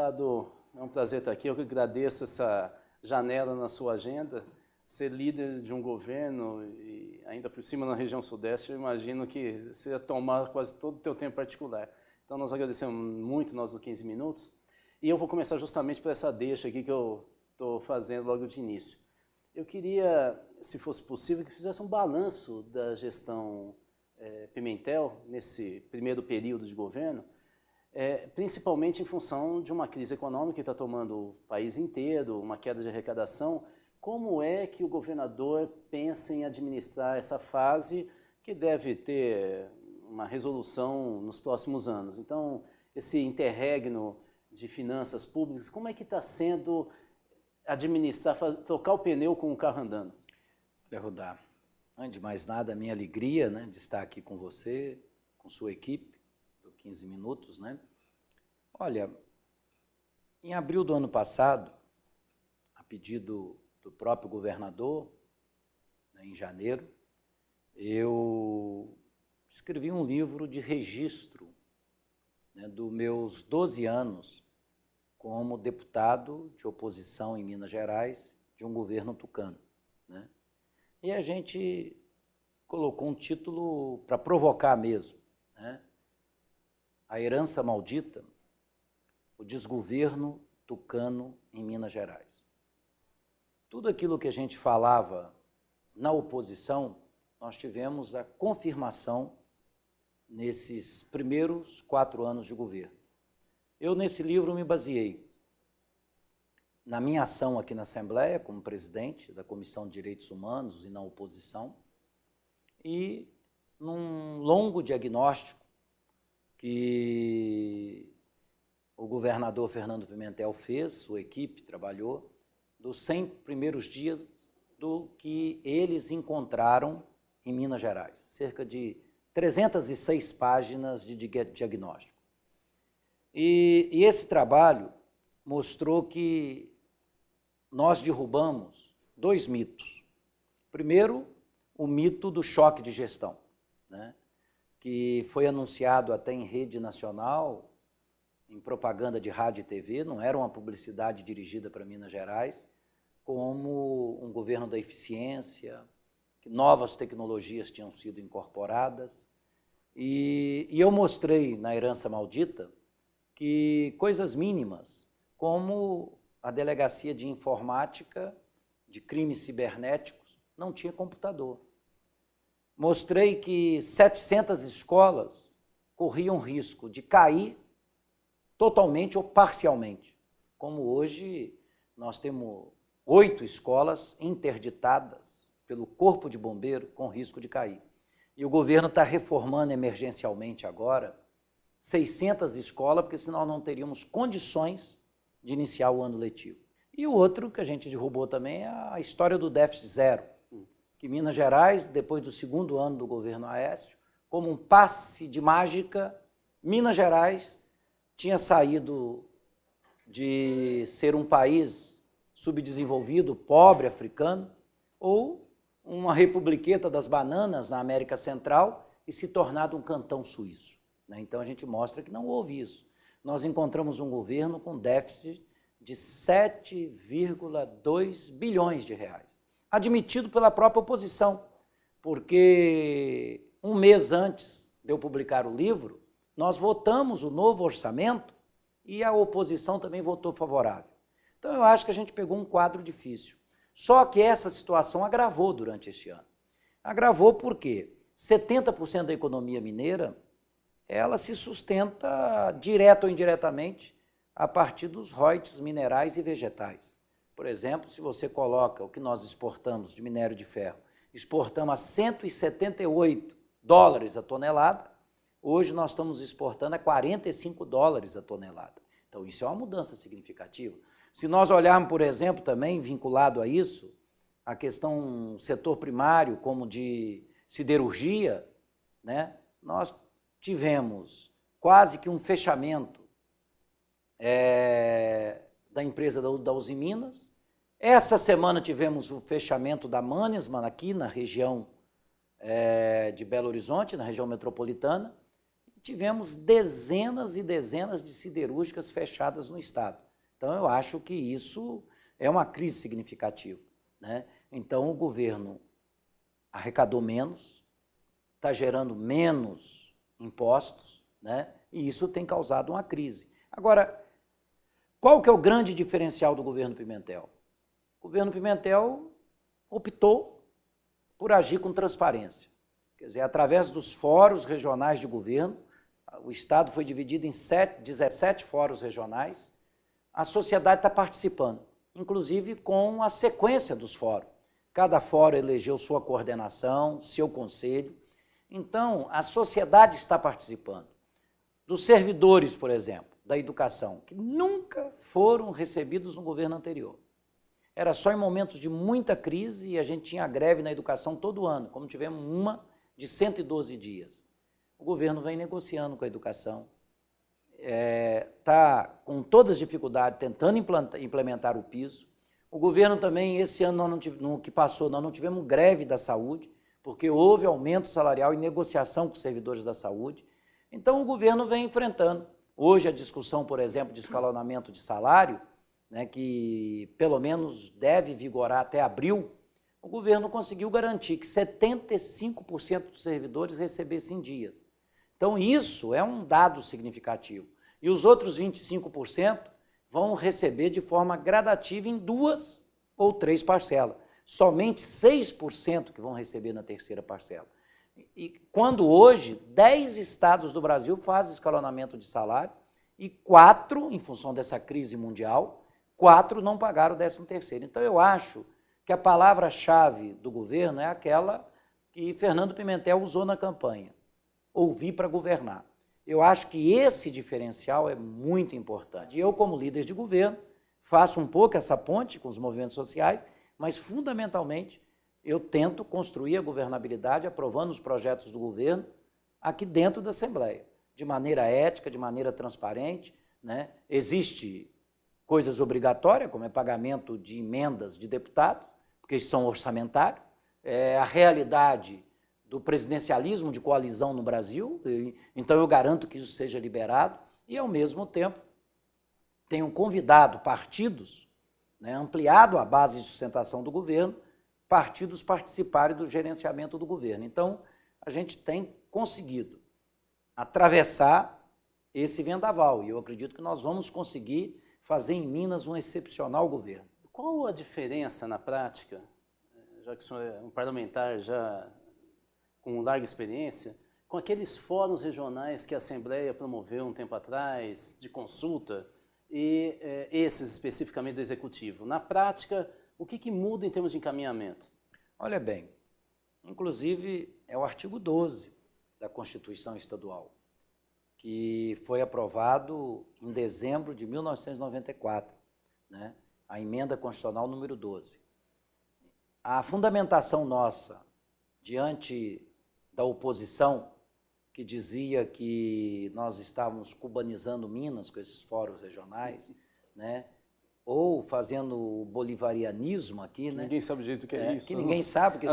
deputado, é um prazer estar aqui. Eu que agradeço essa janela na sua agenda. Ser líder de um governo e ainda por cima na região sudeste, eu imagino que você ia tomar quase todo o teu tempo particular. Então nós agradecemos muito nossos 15 minutos. E eu vou começar justamente por essa deixa aqui que eu estou fazendo logo de início. Eu queria, se fosse possível, que fizesse um balanço da gestão Pimentel nesse primeiro período de governo, principalmente em função de uma crise econômica que está tomando o país inteiro, uma queda de arrecadação. Como é que o governador pensa em administrar essa fase que deve ter uma resolução nos próximos anos? Então, esse interregno de finanças públicas, como é que está sendo administrar, trocar o pneu com o carro andando? Rudá, antes de mais nada, a minha alegria, né, de estar aqui com você, com sua equipe, do 15 minutos, né? Olha, em abril do ano passado, a pedido do próprio governador, né, em janeiro, eu escrevi um livro de registro, né, dos meus 12 anos como deputado de oposição em Minas Gerais de um governo tucano, né? E a gente colocou um título para provocar mesmo, né? A herança maldita, o desgoverno tucano em Minas Gerais. Tudo aquilo que a gente falava na oposição, nós tivemos a confirmação nesses primeiros 4 anos de governo. Eu, nesse livro, me baseei na minha ação aqui na Assembleia, como presidente da Comissão de Direitos Humanos e na oposição, e num longo diagnóstico que o governador Fernando Pimentel fez, sua equipe trabalhou, dos 100 primeiros dias do que eles encontraram em Minas Gerais, cerca de 306 páginas de diagnóstico. E esse trabalho mostrou que nós derrubamos 2 mitos. Primeiro, o mito do choque de gestão, né, que foi anunciado até em rede nacional, em propaganda de rádio e TV, não era uma publicidade dirigida para Minas Gerais, como um governo da eficiência, que novas tecnologias tinham sido incorporadas. E eu mostrei na herança maldita que coisas mínimas, como a delegacia de informática de crimes cibernéticos, não tinha computador. Mostrei que 700 escolas corriam risco de cair totalmente ou parcialmente, como hoje nós temos 8 escolas interditadas pelo Corpo de Bombeiro com risco de cair. E o governo está reformando emergencialmente agora 600 escolas, porque senão não teríamos condições de iniciar o ano letivo. E o outro que a gente derrubou também é a história do déficit zero, que Minas Gerais, depois do 2º ano do governo Aécio, como um passe de mágica, Minas Gerais tinha saído de ser um país subdesenvolvido, pobre, africano, ou uma republiqueta das bananas na América Central e se tornado um cantão suíço, né? Então a gente mostra que não houve isso. Nós encontramos um governo com déficit de 7,2 bilhões de reais, admitido pela própria oposição, porque um mês antes de eu publicar o livro, nós votamos o novo orçamento e a oposição também votou favorável. Então, eu acho que a gente pegou um quadro difícil. Só que essa situação agravou durante este ano. Agravou porque 70% da economia mineira, ela se sustenta direto ou indiretamente a partir dos royalties minerais e vegetais. Por exemplo, se você coloca o que nós exportamos de minério de ferro, exportamos a 178 dólares a tonelada, hoje nós estamos exportando a 45 dólares a tonelada. Então, isso é uma mudança significativa. Se nós olharmos, por exemplo, também vinculado a isso, a questão setor primário, como de siderurgia, né, nós tivemos quase que um fechamento da empresa da Usiminas. Essa semana tivemos o fechamento da Mannesmann aqui na região de Belo Horizonte, na região metropolitana. tivemos dezenas e dezenas de siderúrgicas fechadas no Estado. Então, eu acho que isso é uma crise significativa, né? Então, o governo arrecadou menos, está gerando menos impostos, né? E isso tem causado uma crise. Agora, qual que é o grande diferencial do governo Pimentel? O governo Pimentel optou por agir com transparência. Quer dizer, através dos fóruns regionais de governo, o Estado foi dividido em 17 fóruns regionais, a sociedade está participando, inclusive com a sequência dos fóruns. Cada fórum elegeu sua coordenação, seu conselho. Então, a sociedade está participando. Dos servidores, por exemplo, da educação, que nunca foram recebidos no governo anterior. Era só em momentos de muita crise e a gente tinha greve na educação todo ano, como tivemos uma de 112 dias. O governo vem negociando com a educação, está com todas as dificuldades tentando implementar o piso. O governo também, esse ano, no que passou, nós não tivemos greve da saúde, porque houve aumento salarial e negociação com os servidores da saúde. Então, o governo vem enfrentando. Hoje, a discussão, por exemplo, de escalonamento de salário, né, que pelo menos deve vigorar até abril, o governo conseguiu garantir que 75% dos servidores recebessem em dias. Então, isso é um dado significativo. E os outros 25% vão receber de forma gradativa em 2 ou 3 parcelas. Somente 6% que vão receber na terceira parcela. E quando hoje 10 estados do Brasil fazem escalonamento de salário e 4, em função dessa crise mundial, 4 não pagaram o 13º. Então, eu acho que a palavra-chave do governo é aquela que Fernando Pimentel usou na campanha, ouvir para governar. Eu acho que esse diferencial é muito importante. Eu, como líder de governo, faço um pouco essa ponte com os movimentos sociais, mas, fundamentalmente, eu tento construir a governabilidade aprovando os projetos do governo aqui dentro da Assembleia, de maneira ética, de maneira transparente, né? Existe coisas obrigatórias, como é pagamento de emendas de deputado, porque são orçamentários, a realidade do presidencialismo de coalizão no Brasil, então eu garanto que isso seja liberado e, ao mesmo tempo, tenho convidado partidos, né, ampliado a base de sustentação do governo, partidos participarem do gerenciamento do governo. Então, a gente tem conseguido atravessar esse vendaval e eu acredito que nós vamos conseguir fazer em Minas um excepcional governo. Qual a diferença na prática, já que o senhor é um parlamentar já com larga experiência, com aqueles fóruns regionais que a Assembleia promoveu um tempo atrás, de consulta, e esses especificamente do Executivo? Na prática, o que muda em termos de encaminhamento? Olha bem, inclusive é o artigo 12 da Constituição Estadual, que foi aprovado em dezembro de 1994, né? A emenda constitucional número 12. A fundamentação nossa diante da oposição, que dizia que nós estávamos cubanizando Minas com esses fóruns regionais, né? Ou fazendo o bolivarianismo aqui, né? Ninguém sabe o jeito que é isso. Que ninguém sabe, porque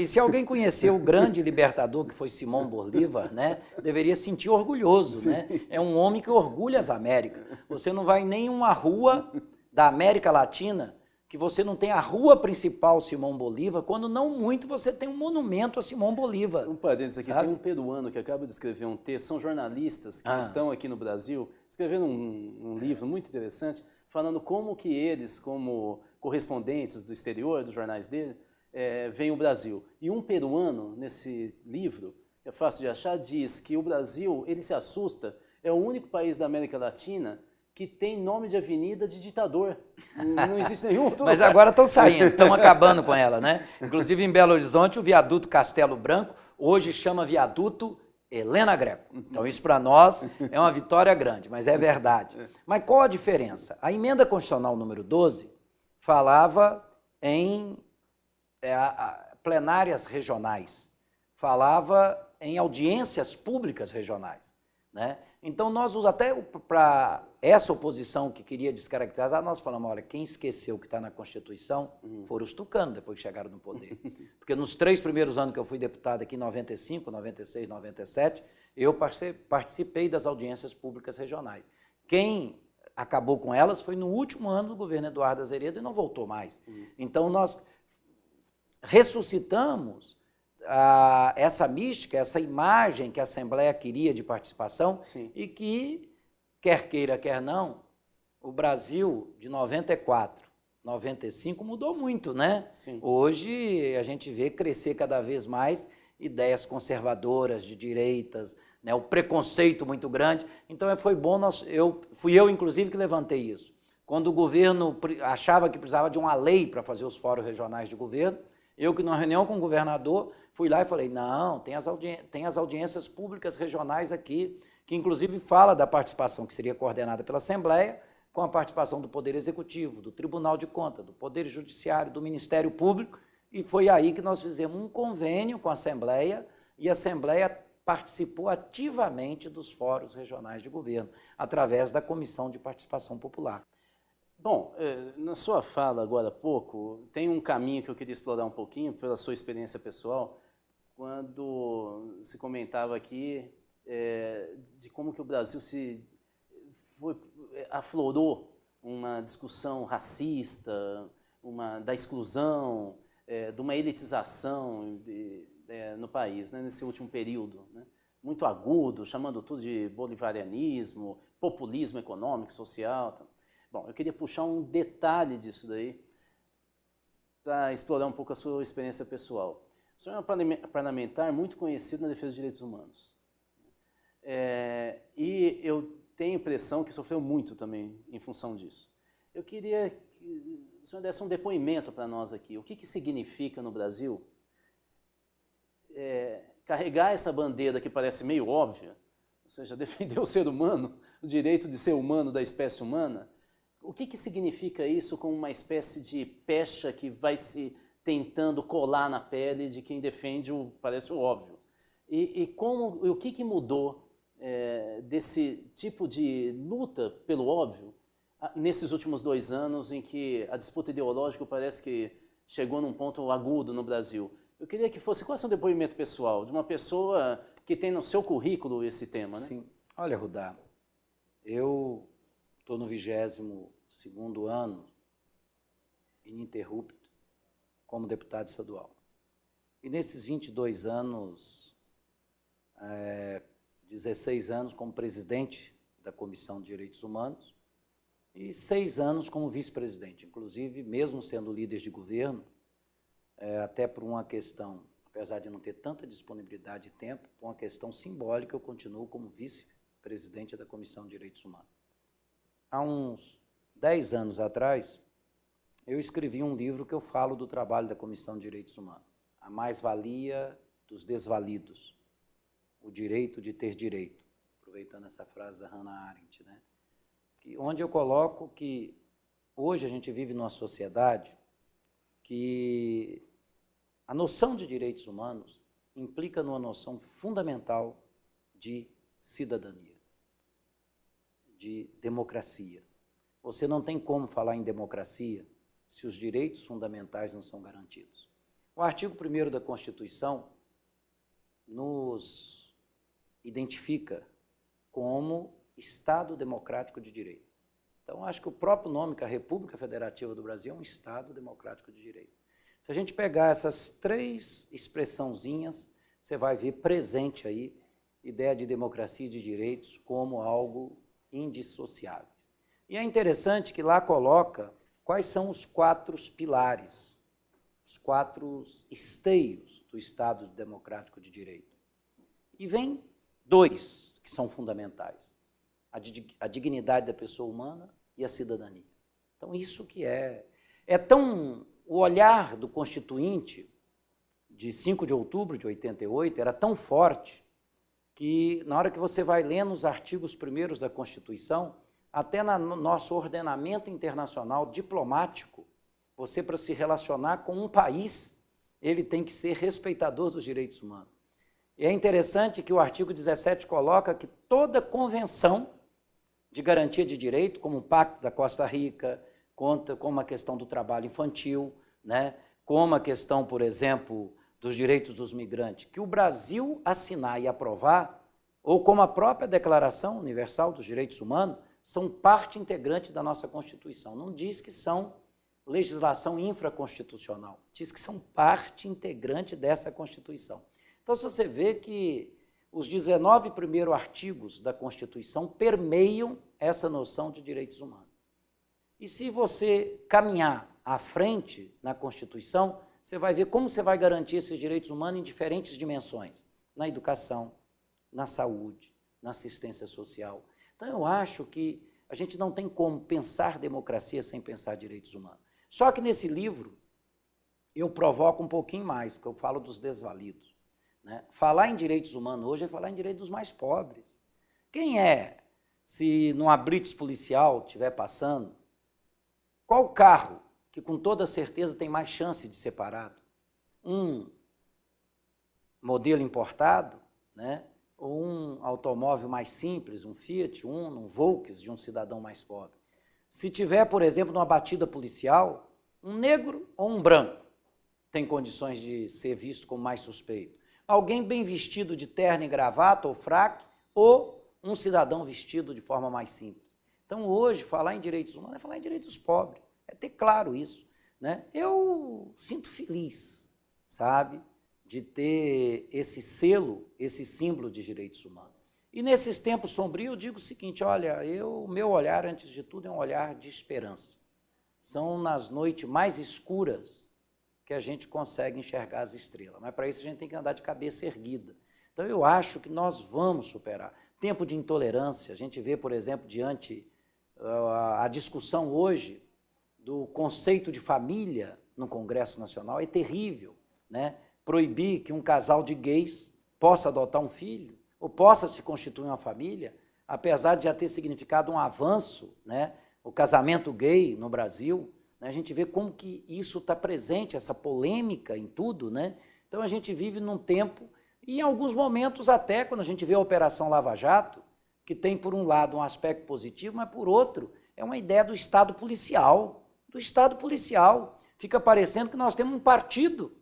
se alguém conhecer o grande libertador que foi Simão Bolívar, né, deveria sentir orgulhoso, né? É um homem que orgulha as Américas. Você não vai em nenhuma rua da América Latina que você não tem a rua principal Simão Bolívar, quando não muito você tem um monumento a Simão Bolívar. Um parênteses aqui, sabe? Tem um peruano que acaba de escrever um texto, são jornalistas que estão aqui no Brasil, escrevendo um livro muito interessante, falando como que eles, como correspondentes do exterior, dos jornais dele, veem o Brasil. E um peruano, nesse livro, que é fácil de achar, diz que o Brasil, ele se assusta, é o único país da América Latina que tem nome de avenida de ditador. Não existe nenhum outro Mas lugar. Agora estão saindo, estão acabando com ela, né? Inclusive em Belo Horizonte, o viaduto Castelo Branco hoje chama viaduto Helena Greco. Então isso para nós é uma vitória grande, mas é verdade. Mas qual a diferença? A emenda constitucional número 12 falava em plenárias regionais, falava em audiências públicas regionais. né? Então, nós até para essa oposição que queria descaracterizar, nós falamos, olha, quem esqueceu que está na Constituição foram os tucanos, depois que chegaram no poder. Porque nos 3 primeiros anos que eu fui deputado aqui, em 95, 96, 97, eu participei das audiências públicas regionais. Quem acabou com elas foi no último ano do governo Eduardo Azeredo e não voltou mais. Então, nós ressuscitamos essa mística, essa imagem que a Assembleia queria de participação. Sim. E que, quer queira, quer não, o Brasil de 94, 95 mudou muito, né? Sim. Hoje a gente vê crescer cada vez mais ideias conservadoras, de direitas, né? O preconceito muito grande. Então foi bom, fui eu inclusive que levantei isso. Quando o governo achava que precisava de uma lei para fazer os fóruns regionais de governo, eu que numa reunião com o governador, fui lá e falei, não, tem as audiências públicas regionais aqui, que inclusive fala da participação que seria coordenada pela Assembleia, com a participação do Poder Executivo, do Tribunal de Contas, do Poder Judiciário, do Ministério Público, e foi aí que nós fizemos um convênio com a Assembleia, e a Assembleia participou ativamente dos fóruns regionais de governo, através da Comissão de Participação Popular. Bom, na sua fala agora há pouco, tem um caminho que eu queria explorar um pouquinho, pela sua experiência pessoal, quando se comentava aqui de como que o Brasil aflorou uma discussão racista, da exclusão, de uma elitização no país, né, nesse último período, né, muito agudo, chamando tudo de bolivarianismo, populismo econômico, social. Tá. Bom, eu queria puxar um detalhe disso daí para explorar um pouco a sua experiência pessoal. O senhor é um parlamentar muito conhecido na defesa dos direitos humanos. E eu tenho a impressão que sofreu muito também em função disso. Eu queria que o senhor desse um depoimento para nós aqui. O que significa no Brasil carregar essa bandeira que parece meio óbvia, ou seja, defender o ser humano, o direito de ser humano da espécie humana. O que significa isso como uma espécie de pecha que vai se tentando colar na pele de quem defende parece o óbvio? E o que mudou desse tipo de luta pelo óbvio nesses últimos 2 anos em que a disputa ideológica parece que chegou num ponto agudo no Brasil? Eu queria que fosse, qual é o seu depoimento pessoal de uma pessoa que tem no seu currículo esse tema, né? Sim. Olha, Rudá, eu estou no 22º ano ininterrupto como deputado estadual. E nesses 22 anos, 16 anos como presidente da Comissão de Direitos Humanos e 6 anos como vice-presidente. Inclusive, mesmo sendo líder de governo, até por uma questão, apesar de não ter tanta disponibilidade de tempo, por uma questão simbólica, eu continuo como vice-presidente da Comissão de Direitos Humanos. Há uns 10 anos atrás, eu escrevi um livro que eu falo do trabalho da Comissão de Direitos Humanos. A mais-valia dos desvalidos, o direito de ter direito, aproveitando essa frase da Hannah Arendt, né? Onde eu coloco que hoje a gente vive numa sociedade que a noção de direitos humanos implica numa noção fundamental de cidadania, de democracia. Você não tem como falar em democracia se os direitos fundamentais não são garantidos. O artigo 1º da Constituição nos identifica como Estado Democrático de Direito. Então, acho que o próprio nome, que a República Federativa do Brasil, é um Estado Democrático de Direito. Se a gente pegar essas 3 expressãozinhas, você vai ver presente aí ideia de democracia e de direitos como algo indissociáveis. E é interessante que lá coloca quais são os 4 pilares, os 4 esteios do Estado Democrático de Direito. E vem 2 que são fundamentais: a dignidade da pessoa humana e a cidadania. Então, isso que é tão... O olhar do Constituinte de 5 de outubro de 88 era tão forte que, na hora que você vai lendo os artigos primeiros da Constituição, até no nosso ordenamento internacional diplomático, você, para se relacionar com um país, ele tem que ser respeitador dos direitos humanos. E é interessante que o artigo 17 coloca que toda convenção de garantia de direito, como o Pacto da Costa Rica, como a questão do trabalho infantil, né, como a questão, por exemplo, dos direitos dos migrantes, que o Brasil assinar e aprovar, ou como a própria Declaração Universal dos Direitos Humanos, são parte integrante da nossa Constituição. Não diz que são legislação infraconstitucional, diz que são parte integrante dessa Constituição. Então, se você vê que os 19 primeiros artigos da Constituição permeiam essa noção de direitos humanos. E se você caminhar à frente na Constituição, você vai ver como você vai garantir esses direitos humanos em diferentes dimensões, na educação, na saúde, na assistência social. Então, eu acho que a gente não tem como pensar democracia sem pensar direitos humanos. Só que nesse livro, eu provoco um pouquinho mais, porque eu falo dos desvalidos. Né? Falar em direitos humanos hoje é falar em direitos dos mais pobres. Quem é, se numa blitz policial estiver passando, qual carro que com toda certeza tem mais chance de ser parado? Um modelo importado, né? Ou um automóvel mais simples, um Fiat Uno, um Volkswagen de um cidadão mais pobre. Se tiver, por exemplo, numa batida policial, um negro ou um branco tem condições de ser visto como mais suspeito. Alguém bem vestido de terno e gravata ou fraque, ou um cidadão vestido de forma mais simples. Então, hoje, falar em direitos humanos é falar em direitos dos pobres, é ter claro isso. Né? Eu sinto feliz, sabe, de ter esse selo, esse símbolo de direitos humanos. E nesses tempos sombrios, eu digo o seguinte, olha, o meu olhar, antes de tudo, é um olhar de esperança. São nas noites mais escuras que a gente consegue enxergar as estrelas. Mas para isso a gente tem que andar de cabeça erguida. Então eu acho que nós vamos superar. Tempo de intolerância, a gente vê, por exemplo, diante a discussão hoje do conceito de família no Congresso Nacional é terrível, né? Proibir que um casal de gays possa adotar um filho ou possa se constituir uma família, apesar de já ter significado um avanço, né? O casamento gay no Brasil, a gente vê como que isso está presente, essa polêmica em tudo, né? Então a gente vive num tempo, e em alguns momentos até, quando a gente vê a Operação Lava Jato, que tem por um lado um aspecto positivo, mas por outro é uma ideia do Estado policial, Fica parecendo que nós temos um partido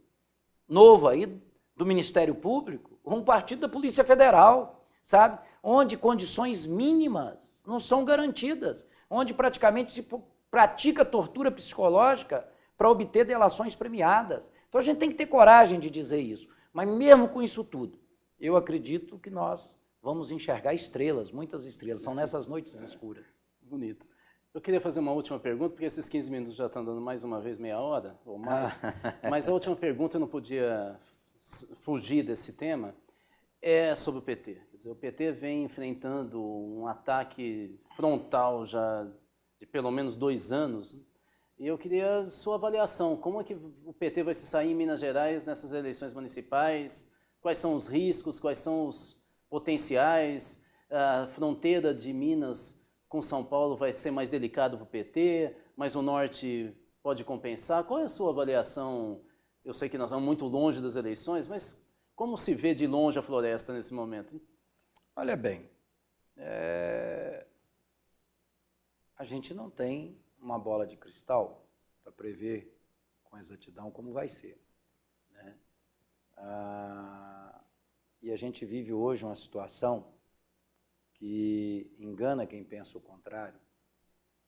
novo aí do Ministério Público, um partido da Polícia Federal, sabe? Onde condições mínimas não são garantidas, onde praticamente se pratica tortura psicológica para obter delações premiadas. Então a gente tem que ter coragem de dizer isso. Mas mesmo com isso tudo, eu acredito que nós vamos enxergar estrelas, muitas estrelas, são nessas noites escuras. Bonito. Eu queria fazer uma última pergunta, porque esses 15 minutos já estão dando mais uma vez meia hora ou mais, mas a última pergunta eu não podia fugir desse tema, é sobre o PT. Quer dizer, o PT vem enfrentando um ataque frontal já de pelo menos 2 anos, e eu queria sua avaliação, como é que o PT vai se sair em Minas Gerais nessas eleições municipais, quais são os riscos, quais são os potenciais, a fronteira de Minas com São Paulo vai ser mais delicado para o PT, mas o Norte pode compensar. Qual é a sua avaliação? Eu sei que nós estamos muito longe das eleições, mas como se vê de longe a floresta nesse momento? Olha bem, a gente não tem uma bola de cristal para prever com exatidão como vai ser. Né? E a gente vive hoje uma situação que engana quem pensa o contrário,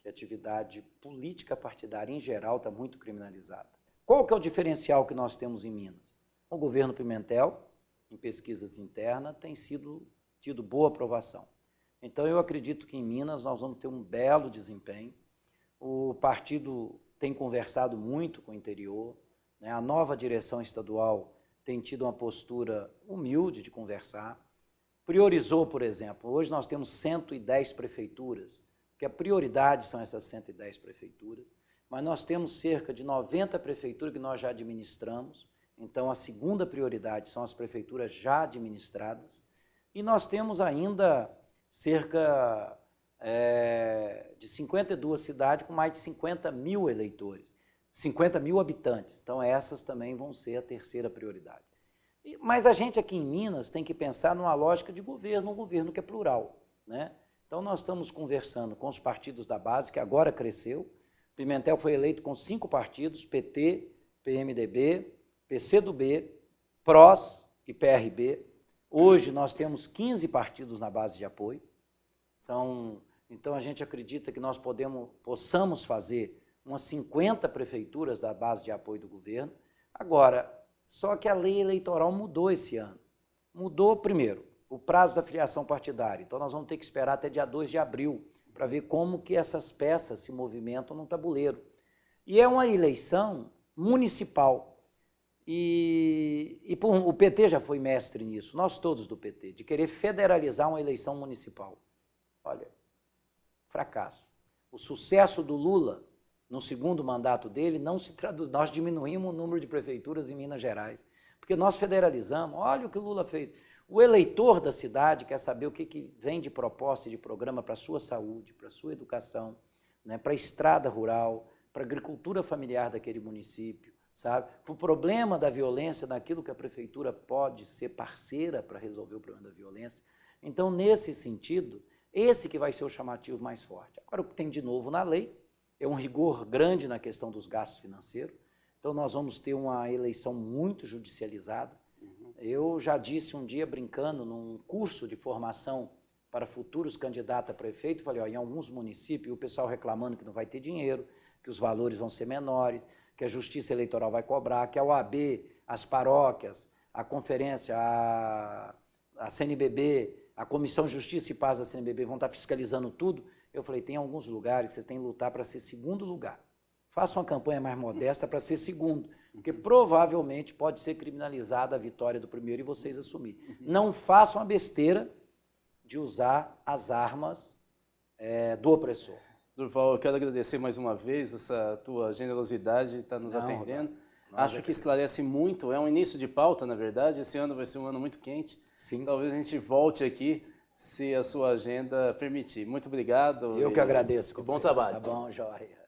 que a atividade política partidária em geral está muito criminalizada. Qual que é o diferencial que nós temos em Minas? O governo Pimentel, em pesquisas internas, tem tido boa aprovação. Então, eu acredito que em Minas nós vamos ter um belo desempenho. O partido tem conversado muito com o interior, né? A nova direção estadual tem tido uma postura humilde de conversar. Priorizou, por exemplo, hoje nós temos 110 prefeituras, que a prioridade são essas 110 prefeituras, mas nós temos cerca de 90 prefeituras que nós já administramos, então a segunda prioridade são as prefeituras já administradas, e nós temos ainda cerca de 52 cidades com mais de 50 mil eleitores, 50 mil habitantes, então essas também vão ser a terceira prioridade. Mas a gente aqui em Minas tem que pensar numa lógica de governo, um governo que é plural, né? Então nós estamos conversando com os partidos da base, que agora cresceu. Pimentel foi eleito com 5 partidos, PT, PMDB, PCdoB, PROS e PRB. Hoje nós temos 15 partidos na base de apoio. Então a gente acredita que nós possamos fazer umas 50 prefeituras da base de apoio do governo. Agora, só que a lei eleitoral mudou esse ano. Mudou, primeiro, o prazo da filiação partidária. Então nós vamos ter que esperar até dia 2 de abril para ver como que essas peças se movimentam no tabuleiro. E é uma eleição municipal. O PT já foi mestre nisso, nós todos do PT, de querer federalizar uma eleição municipal. Olha, fracasso. O sucesso do Lula no segundo mandato dele não se traduz. Nós diminuímos o número de prefeituras em Minas Gerais, porque nós federalizamos. Olha o que o Lula fez. O eleitor da cidade quer saber o que vem de proposta e de programa para a sua saúde, para a sua educação, né, para a estrada rural, para a agricultura familiar daquele município, sabe? Para o problema da violência, naquilo que a prefeitura pode ser parceira para resolver o problema da violência. Então, nesse sentido, esse que vai ser o chamativo mais forte. Agora, o que tem de novo na lei é um rigor grande na questão dos gastos financeiros. Então, nós vamos ter uma eleição muito judicializada. Eu já disse um dia, brincando, num curso de formação para futuros candidatos a prefeito, falei, ó, em alguns municípios, o pessoal reclamando que não vai ter dinheiro, que os valores vão ser menores, que a Justiça Eleitoral vai cobrar, que a OAB, as paróquias, a conferência, a CNBB, a Comissão Justiça e Paz da CNBB vão estar fiscalizando tudo. Eu falei, tem alguns lugares que você tem que lutar para ser segundo lugar. Faça uma campanha mais modesta para ser segundo, porque provavelmente pode ser criminalizada a vitória do primeiro e vocês assumir. Não façam a besteira de usar as armas do opressor. Durval, eu quero agradecer mais uma vez essa tua generosidade de estar nos atendendo. Acho que esclarece muito, é um início de pauta, na verdade. Esse ano vai ser um ano muito quente. Sim. Talvez a gente volte aqui, se a sua agenda permitir. Muito obrigado. Eu que agradeço. Bom trabalho. Tá bom, joia.